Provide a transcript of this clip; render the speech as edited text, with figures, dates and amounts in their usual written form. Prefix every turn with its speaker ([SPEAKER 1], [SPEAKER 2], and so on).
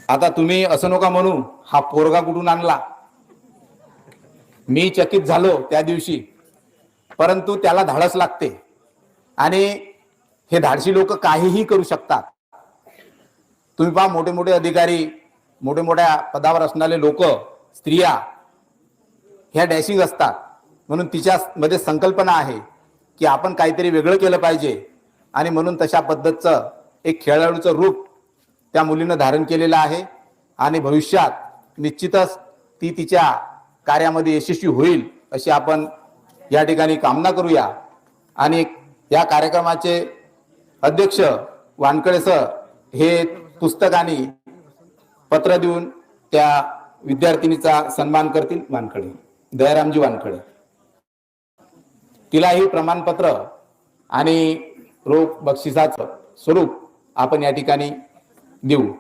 [SPEAKER 1] आता तुम्ही असं नका म्हणू हा पोरगा कुठून आणला, मी चकित झालो त्या दिवशी, परंतु त्याला धाडस लागते आणि हे धाडसी लोक काहीही करू शकतात. तुम्ही पहा मोठे मोठे अधिकारी, मोठे मोठ्या पदावर असणारे लोक, स्त्रिया ह्या डॅशिंग असतात. म्हणून तिच्यामध्ये संकल्पना आहे की आपण काहीतरी वेगळं केलं पाहिजे आणि म्हणून तशा पद्धतीचं एक खेळाडूचं रूप त्या मुलीनं धारण केलेलं आहे आणि भविष्यात निश्चितच ती तिच्या कार्यामध्ये यशस्वी होईल अशी आपण या ठिकाणी कामना करूया. आणि या कार्यक्रमाचे अध्यक्ष वानखडे सर हे पुस्तक आणि पत्र देऊन त्या विद्यार्थिनीचा सन्मान करतील. वानखडे, दयारामजी वानखडे, तिलाही प्रमाणपत्र आणि रोख बक्षिसाचं स्वरूप आपण या ठिकाणी देऊ.